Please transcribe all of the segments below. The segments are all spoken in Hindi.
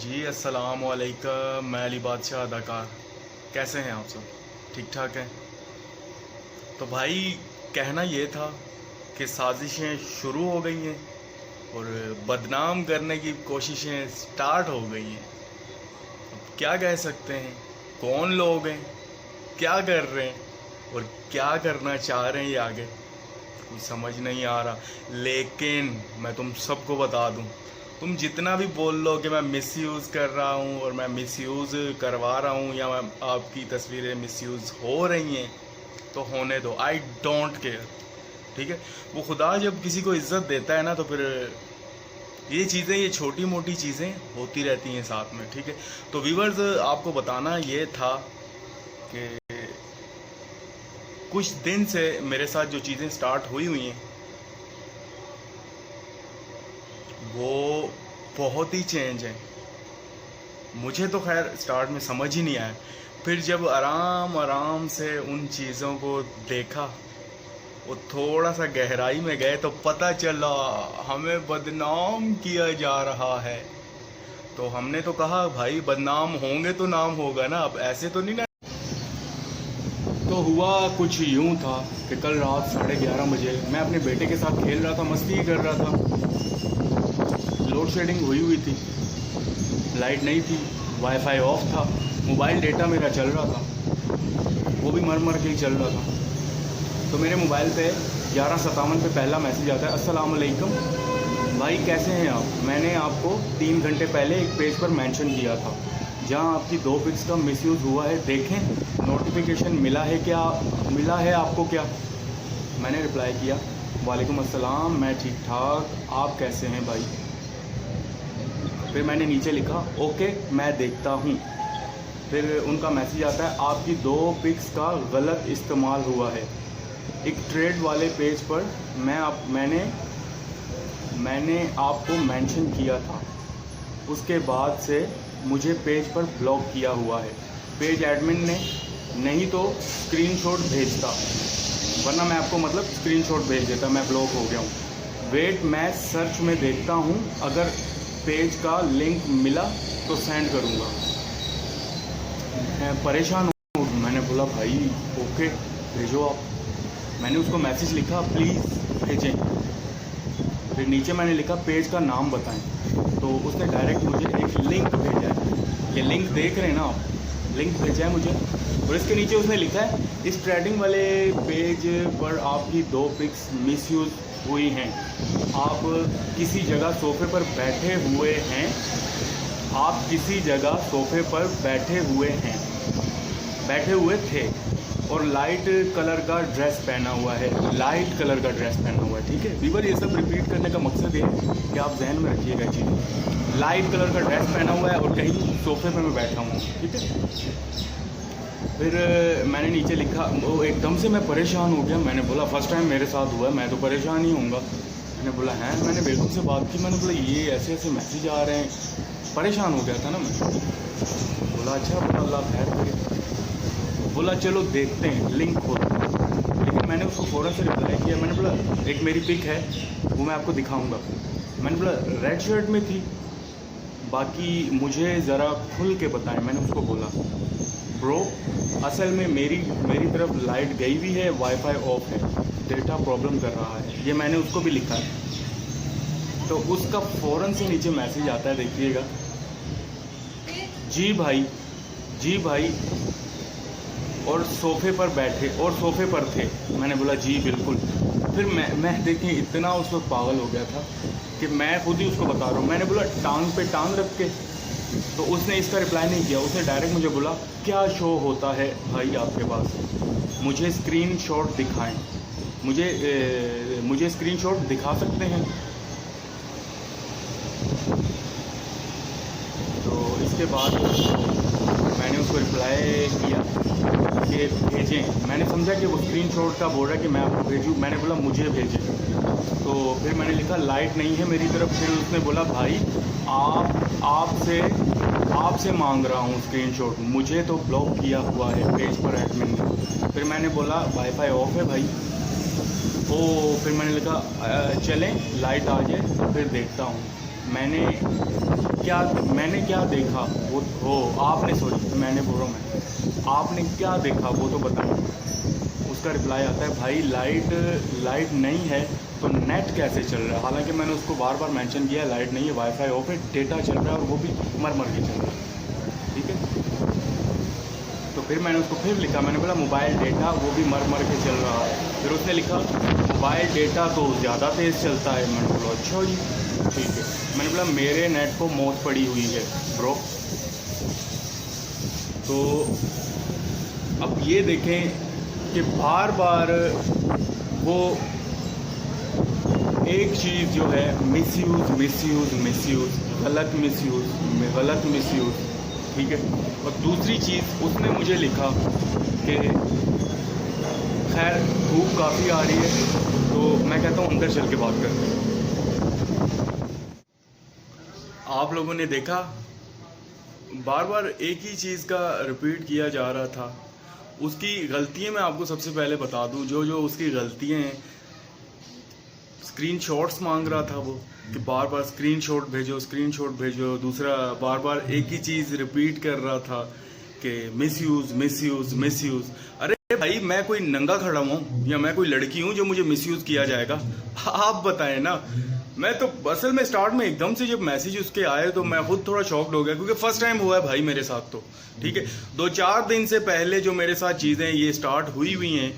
जी अस्सलाम वालेकुम। मैं अली बादशाह अदाकार। कैसे हैं आप सब? ठीक ठाक हैं? तो भाई, कहना ये था कि साजिशें शुरू हो गई हैं और बदनाम करने की कोशिशें स्टार्ट हो गई हैं। अब क्या कह सकते हैं? कौन लोग हैं? क्या कर रहे हैं? और क्या करना चाह रहे हैं ये आगे? कुछ समझ नहीं आ रहा। लेकिन मैं तुम सबको बता दूं, तुम जितना भी बोल लो कि मैं मिसयूज़ कर रहा हूँ और मैं मिसयूज़ करवा रहा हूँ या मैं आपकी तस्वीरें मिसयूज़ हो रही हैं, तो होने दो। I don't care. ठीक है? वो खुदा जब किसी को इज्जत देता है ना, तो फिर ये चीज़ें, ये छोटी मोटी चीज़ें होती रहती हैं साथ में। ठीक है? तो व्यूवर्स, आपको बताना ये था कि कुछ दिन से मेरे साथ जो चीज़ें स्टार्ट हुई हैं, वो बहुत ही चेंज है। मुझे तो खैर स्टार्ट में समझ ही नहीं आया। फिर जब आराम आराम से उन चीज़ों को देखा, वो थोड़ा सा गहराई में गए, तो पता चला हमें बदनाम किया जा रहा है। तो हमने तो कहा भाई, बदनाम होंगे तो नाम होगा ना, अब ऐसे तो नहीं ना। तो हुआ कुछ यूं था कि कल रात 11:30 बजे मैं अपने बेटे के साथ खेल रहा था, मस्ती कर रहा था। लोड शेडिंग हुई थी, लाइट नहीं थी, वाईफाई ऑफ था, मोबाइल डेटा मेरा चल रहा था, वो भी मर मर के ही चल रहा था। तो मेरे मोबाइल पे 11:57 पे पहला मैसेज आता है, अस्सलाम वालेकुम भाई, कैसे हैं आप? मैंने आपको 3 घंटे पहले एक पेज पर मेंशन किया था जहां आपकी 2 पिक्स का मिसयूज़ हुआ है, देखें नोटिफिकेशन मिला है क्या? मिला है आपको क्या? मैंने रिप्लाई किया, वालेकुम अस्सलाम, मैं ठीक ठाक, आप कैसे हैं भाई? फिर मैंने नीचे लिखा, ओके मैं देखता हूँ। फिर उनका मैसेज आता है, आपकी 2 पिक्स का गलत इस्तेमाल हुआ है एक ट्रेड वाले पेज पर। मैंने आपको मेंशन किया था, उसके बाद से मुझे पेज पर ब्लॉक किया हुआ है। पेज एडमिन ने, नहीं तो स्क्रीनशॉट भेजता, वरना मैं आपको स्क्रीनशॉट भेज देता, मैं ब्लॉक हो गया हूँ। वेट, मैं सर्च में देखता हूँ, अगर पेज का लिंक मिला तो सेंड करूँगा। मैं परेशान हूँ। मैंने बोला भाई ओके भेजो आप। मैंने उसको मैसेज लिखा, प्लीज़ भेजें। फिर नीचे मैंने लिखा, पेज का नाम बताएं। तो उसने डायरेक्ट मुझे एक लिंक भेजा है। ये लिंक देख रहे हैं ना आप? लिंक भेजा है मुझे, और इसके नीचे उसने लिखा है, इस ट्रेडिंग वाले पेज पर आपकी 2 पिक्स मिसयूज़ हुई हैं। आप किसी जगह सोफे पर बैठे हुए हैं, आप किसी जगह सोफे पर बैठे हुए थे और लाइट कलर का ड्रेस पहना हुआ है, लाइट कलर का ड्रेस पहना हुआ है। ठीक है व्यूअर, ये सब रिपीट करने का मकसद ये है कि आप जहन में रखिएगा चीज़। लाइट कलर का ड्रेस पहना हुआ है और कहीं सोफे पे मैं बैठा हूँ। ठीक है? फिर मैंने नीचे लिखा, वो एकदम से मैं परेशान हो गया। मैंने बोला फर्स्ट टाइम मेरे साथ हुआ है, मैं तो परेशान ही होऊंगा। मैंने बोला हैं, मैंने बेगम से बात की, मैंने बोला ये ऐसे ऐसे मैसेज आ रहे हैं। परेशान हो गया था ना मैं। बोला अच्छा, बोला अल्लाह खैर करे। बोला चलो देखते हैं, लिंक खोलते हैं। लेकिन मैंने उसको फ़ौरन से रिप्लाई किया। मैंने बोला एक मेरी पिक है, वो मैं आपको दिखाऊंगा। मैंने बोला रेड शर्ट में थी, बाकी मुझे ज़रा खुल के बताएं। मैंने उसको बोला ब्रो, असल में मेरी तरफ लाइट गई हुई है, वाईफाई ऑफ है, डेटा प्रॉब्लम कर रहा है। ये मैंने उसको भी लिखा है। तो उसका फ़ौरन से नीचे मैसेज आता है, देखिएगा, जी भाई, जी भाई, और सोफे पर बैठे और सोफे पर थे। मैंने बोला जी बिल्कुल। फिर मैं देखिए इतना उस वक्त पागल हो गया था कि मैं खुद ही उसको बता रहा हूँ। मैंने बोला टांग पे टांग रख के, तो उसने इसका रिप्लाई नहीं किया। उसने डायरेक्ट मुझे बोला, क्या शो होता है भाई आपके पास? मुझे स्क्रीनशॉट दिखाएं, मुझे स्क्रीनशॉट दिखा सकते हैं? तो इसके बाद मैंने उसको रिप्लाई किया कि भेजें। मैंने समझा कि वो स्क्रीनशॉट का बोल रहा है कि मैं आपको भेजूँ। मैंने बोला मुझे भेजें। तो फिर मैंने लिखा लाइट नहीं है मेरी तरफ। फिर उसने बोला भाई आपसे मांग रहा हूँ स्क्रीनशॉट, मुझे तो ब्लॉक किया हुआ है पेज पर एडमिन ने। फिर मैंने बोला वाईफाई ऑफ है भाई। फिर मैंने लिखा चलें लाइट आ जाए तो फिर देखता हूँ। मैंने मैंने क्या देखा वो हो आपने, सॉरी मैंने बोल रहा हूँ, मैं आपने क्या देखा वो तो बताओ। उसका रिप्लाई आता है भाई लाइट नहीं है तो नेट कैसे चल रहा है। हालांकि मैंने उसको बार बार मेंशन किया लाइट नहीं है, वाईफाई ऑफ है, डेटा चल रहा है और वो भी मर के चल रहा है। ठीक है, तो फिर मैंने उसको फिर लिखा, मैंने बोला मोबाइल डेटा वो भी मर के चल रहा है। फिर उसने लिखा मोबाइल डेटा तो ज़्यादा तेज़ चलता है। मैंने बोला अच्छा जी ठीक है। मैंने बोला मेरे नेट को मौत पड़ी हुई है ब्रो। तो अब ये देखें कि बार बार वो एक चीज़ जो है मिसयूज़ गलत मिसयूज़। ठीक है, और दूसरी चीज़ उसने मुझे लिखा कि खैर धूप काफ़ी आ रही है तो मैं कहता हूँ अंदर चल के बात करते हैं। आप लोगों ने देखा बार बार एक ही चीज़ का रिपीट किया जा रहा था। उसकी गलतियाँ मैं आपको सबसे पहले बता दूं, जो उसकी गलतियाँ हैं। स्क्रीनशॉट्स मांग रहा था वो कि बार बार स्क्रीनशॉट भेजो। दूसरा बार बार एक ही चीज़ रिपीट कर रहा था कि मिसयूज़। अरे भाई मैं कोई नंगा खड़ा हूँ या मैं कोई लड़की हूँ जो मुझे मिसयूज़ किया जाएगा? आप बताएं ना। मैं तो असल में स्टार्ट में एकदम से जब मैसेज उसके आए तो मैं खुद थोड़ा शॉक्ड हो गया, क्योंकि फर्स्ट टाइम हुआ है भाई मेरे साथ। तो ठीक है, 2-4 दिन से पहले जो मेरे साथ चीज़ें ये स्टार्ट हुई हैं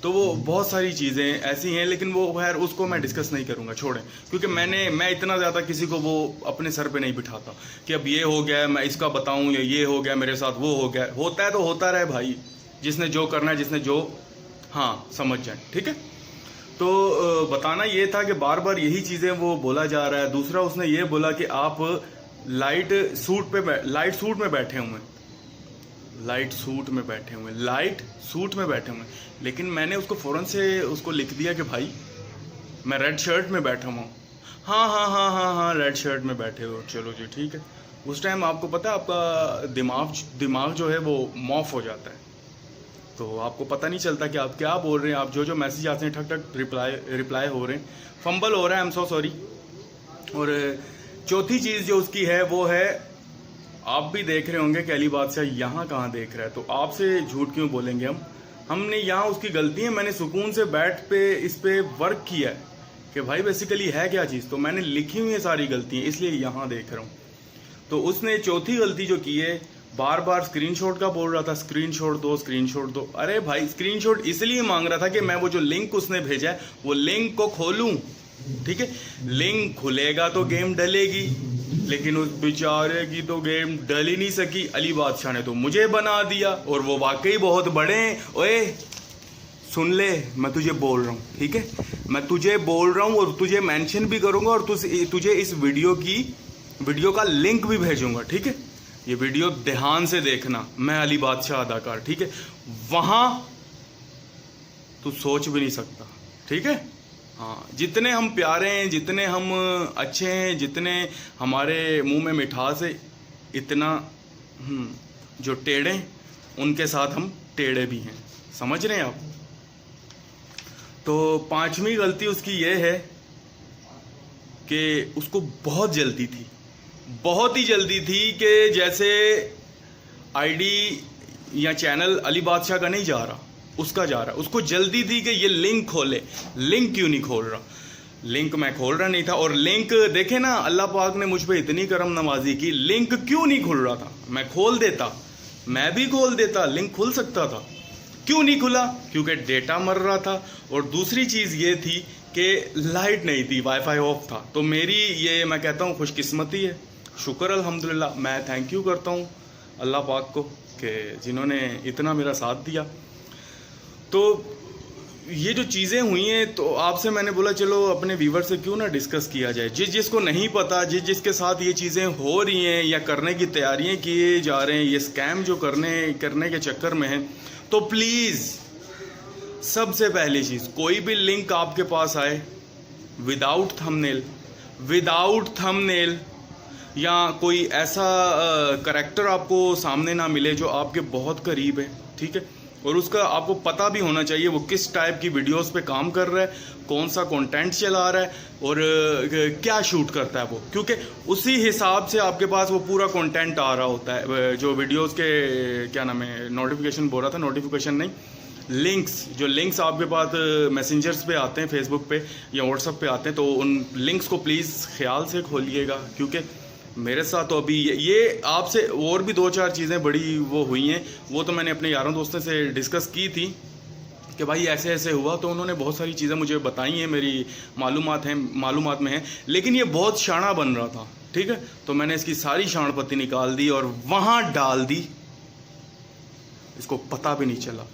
तो वो बहुत सारी चीज़ें ऐसी हैं, लेकिन वो खैर उसको मैं डिस्कस नहीं करूँगा, छोड़ें। क्योंकि मैं इतना ज़्यादा किसी को वो अपने सर पे नहीं बिठाता कि अब ये हो गया मैं इसका बताऊँ या ये हो गया मेरे साथ वो हो गया। होता है तो होता रहे भाई, जिसने जो करना है जिसने जो हाँ समझ जाए। ठीक है, तो बताना ये था कि बार बार यही चीज़ें वो बोला जा रहा है। दूसरा उसने ये बोला कि आप लाइट सूट में बैठे हुए हैं। लेकिन मैंने उसको फ़ौरन से उसको लिख दिया कि भाई मैं रेड शर्ट में बैठा हूँ। हाँ रेड शर्ट में बैठे हो, चलो जी ठीक है। उस टाइम आपको पता है आपका दिमाग जो है वो मॉफ हो जाता है, तो आपको पता नहीं चलता कि आप क्या बोल रहे हैं। आप जो मैसेज आते हैं ठक रिप्लाई हो रहे हैं, फंबल हो रहा है, आई एम सो सॉरी। और चौथी चीज़ जो उसकी है वो है, आप भी देख रहे होंगे कि अली बादशाह यहाँ कहाँ देख रहा है, तो आपसे झूठ क्यों बोलेंगे हमने यहाँ उसकी गलती है। मैंने सुकून से इस पे वर्क किया है कि भाई बेसिकली है क्या चीज़, तो मैंने लिखी हुई है सारी गलतियाँ, इसलिए यहाँ देख रहा हूँ। तो उसने चौथी गलती जो की है, बार बार स्क्रीनशॉट का बोल रहा था, स्क्रीनशॉट दो। अरे भाई स्क्रीनशॉट इसलिए मांग रहा था कि मैं वो जो लिंक उसने भेजा है वो लिंक को खोलूं। ठीक है, लिंक खुलेगा तो गेम डलेगी, लेकिन उस बेचारे की तो गेम डल ही नहीं सकी। अली बादशाह ने तो मुझे बना दिया, और वो वाकई बहुत बड़े हैं। ओए सुन ले, मैं तुझे बोल रहा हूँ, ठीक है, मैं तुझे बोल रहा हूँ और तुझे मेंशन भी करूँगा और तुझे इस वीडियो का लिंक भी भेजूंगा। ठीक है, ये वीडियो ध्यान से देखना, मैं अली बादशाह अदाकार, ठीक है, वहां तू सोच भी नहीं सकता। ठीक है, हाँ, जितने हम प्यारे हैं, जितने हम अच्छे हैं, जितने हमारे मुंह में मिठास है, इतना जो टेढ़े उनके साथ हम टेढ़े भी हैं। समझ रहे हैं आप? तो पांचवी गलती उसकी ये है कि उसको बहुत ही जल्दी थी कि जैसे आईडी या चैनल अली बादशाह का नहीं जा रहा, उसका जा रहा। उसको जल्दी थी कि ये लिंक खोले। लिंक क्यों नहीं खोल रहा? लिंक मैं खोल रहा नहीं था, और लिंक देखे ना, अल्लाह पाक ने मुझ पे इतनी करम नवाजी की, लिंक क्यों नहीं खुल रहा था? मैं भी खोल देता, लिंक खुल सकता था। क्यों नहीं खुला? क्योंकि डेटा मर रहा था, और दूसरी चीज़ ये थी कि लाइट नहीं थी, वाईफाई ऑफ था। तो मेरी ये मैं कहता हूँ खुशकिस्मती है, शुक्र अल्हम्दुलिल्लाह। मैं थैंक यू करता हूँ अल्लाह पाक को कि जिन्होंने इतना मेरा साथ दिया। तो ये जो चीज़ें हुई हैं, तो आपसे मैंने बोला चलो अपने व्यूवर से क्यों ना डिस्कस किया जाए। जिसको नहीं पता, जिसके साथ ये चीज़ें हो रही हैं या करने की तैयारियां किए जा रहे हैं, ये स्कैम जो करने के चक्कर में है, तो प्लीज़ सबसे पहली चीज़, कोई भी लिंक आपके पास आए विदाउट थंबनेल या कोई ऐसा करैक्टर आपको सामने ना मिले जो आपके बहुत करीब है, ठीक है, और उसका आपको पता भी होना चाहिए वो किस टाइप की वीडियोस पे काम कर रहा है, कौन सा कंटेंट चला रहा है और क्या शूट करता है वो, क्योंकि उसी हिसाब से आपके पास वो पूरा कंटेंट आ रहा होता है। जो वीडियोस के क्या नाम है, नोटिफिकेशन बोल रहा था, नोटिफिकेशन नहीं, लिंक्स, जो लिंक्स आपके पास मैसेंजर्स पे आते हैं, फेसबुक पे या व्हाट्सएप पे आते हैं, तो उन लिंक्स को प्लीज़ ख्याल से खोलिएगा, क्योंकि मेरे साथ तो अभी ये आपसे और भी 2-4 चीज़ें बड़ी वो हुई हैं, वो तो मैंने अपने यारों दोस्तों से डिस्कस की थी कि भाई ऐसे ऐसे हुआ, तो उन्होंने बहुत सारी चीज़ें मुझे बताई हैं, मेरी मालूमात में हैं, लेकिन ये बहुत शाना बन रहा था, ठीक है। तो मैंने इसकी सारी शान पत्ती निकाल दी और वहाँ डाल दी, इसको पता भी नहीं चला।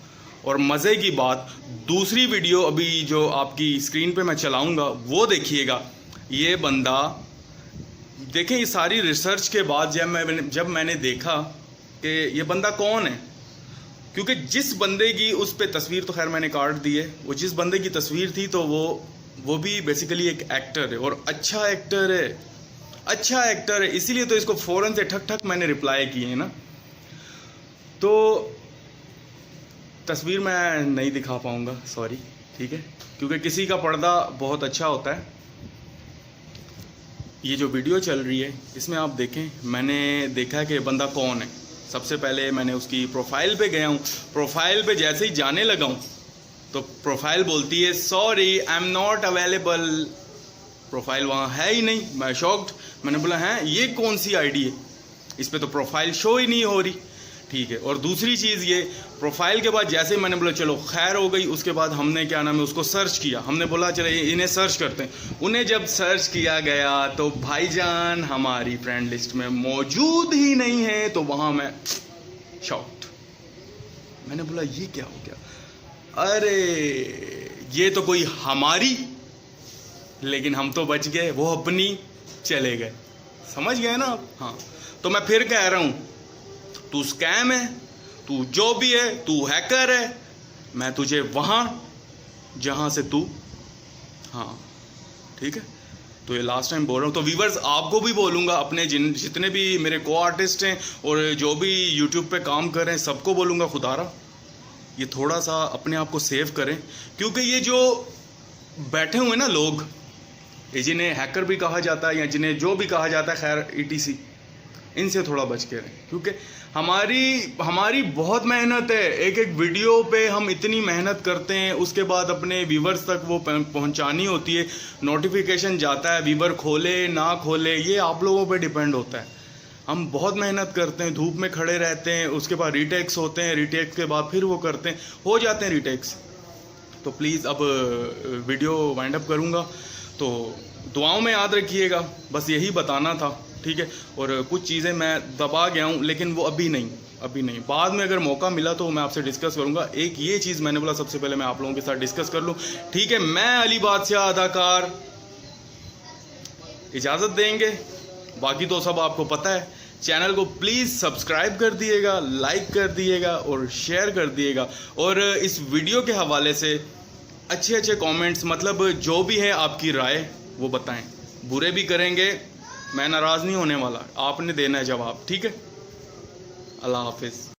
और मज़े की बात, दूसरी वीडियो अभी जो आपकी स्क्रीन पे मैं चलाऊंगा वो देखिएगा। ये बंदा, देखें, ये सारी रिसर्च के बाद जब मैंने देखा कि ये बंदा कौन है, क्योंकि जिस बंदे की उस पे तस्वीर तो खैर मैंने काट दी है, वो जिस बंदे की तस्वीर थी तो वो भी बेसिकली एक एक्टर है और अच्छा एक्टर है, इसीलिए तो इसको फ़ौरन से ठक ठक मैंने रिप्लाई किए हैं ना। तो तस्वीर मैं नहीं दिखा पाऊँगा, सॉरी, ठीक है, क्योंकि किसी का पर्दा बहुत अच्छा होता है। ये जो वीडियो चल रही है इसमें आप देखें, मैंने देखा कि बंदा कौन है। सबसे पहले मैंने उसकी प्रोफाइल पे गया हूँ, प्रोफाइल पे जैसे ही जाने लगा हूँ तो प्रोफाइल बोलती है sorry I am not available. Profile वहाँ है ही नहीं। मैं शॉक्ड, मैंने बोला हैं ये कौन सी आईडी है, इस पर तो प्रोफाइल शो ही नहीं हो रही, ठीक है। और दूसरी चीज़ ये, प्रोफाइल के बाद जैसे मैंने बोला चलो खैर हो गई, उसके बाद हमने क्या नाम है उसको सर्च किया, हमने बोला चलो इन्हें सर्च करते हैं। उन्हें जब सर्च किया गया तो भाईजान हमारी फ्रेंड लिस्ट में मौजूद ही नहीं है, तो वहाँ मैं शॉक्ड। मैंने बोला ये क्या हो गया, अरे ये तो कोई हमारी, लेकिन हम तो बच गए, वो अपनी चले गए, समझ गए ना आप। हाँ, तो मैं फिर कह रहा हूँ, तू स्कैम है, तू जो भी है, तू हैकर है, मैं तुझे वहाँ जहाँ से तू, हाँ ठीक है। तो ये लास्ट टाइम बोल रहा हूँ। तो व्यूवर्स आपको भी बोलूँगा, अपने जितने भी मेरे को आर्टिस्ट हैं और जो भी यूट्यूब पे काम कर रहे हैं सबको बोलूँगा, खुदारा ये थोड़ा सा अपने आप को सेव करें, क्योंकि ये जो बैठे हुए ना लोग, ये जिन्हें हैकर भी कहा जाता है या जिन्हें जो भी कहा जाता है, खैर ETC, इनसे थोड़ा बच के रहें, क्योंकि हमारी बहुत मेहनत है। एक एक वीडियो पे हम इतनी मेहनत करते हैं, उसके बाद अपने व्यूवर्स तक वो पहुंचानी होती है, नोटिफिकेशन जाता है, व्यूवर खोले ना खोले ये आप लोगों पे डिपेंड होता है। हम बहुत मेहनत करते हैं, धूप में खड़े रहते हैं, उसके बाद रीटेक्स होते हैं, रीटेक्स के बाद फिर वो करते हैं, हो जाते हैं रीटेक्स। तो प्लीज़ अब वीडियो वाइंड अप करूँगा, तो दुआओं में याद रखिएगा, बस यही बताना था, ठीक है। और कुछ चीज़ें मैं दबा गया हूँ, लेकिन वो अभी नहीं, बाद में अगर मौका मिला तो मैं आपसे डिस्कस करूँगा। एक ये चीज़ मैंने बोला सबसे पहले मैं आप लोगों के साथ डिस्कस कर लूँ, ठीक है। मैं अली बादशाह अदाकार इजाज़त देंगे, बाकी तो सब आपको पता है। चैनल को प्लीज़ सब्सक्राइब कर दिएगा, लाइक कर दिएगा और शेयर कर दिएगा। और इस वीडियो के हवाले से अच्छे कमेंट्स, मतलब जो भी है आपकी राय वो बताएं। बुरे भी करेंगे, मैं नाराज़ नहीं होने वाला, आपने देना है जवाब, ठीक है। अल्लाह हाफिज़।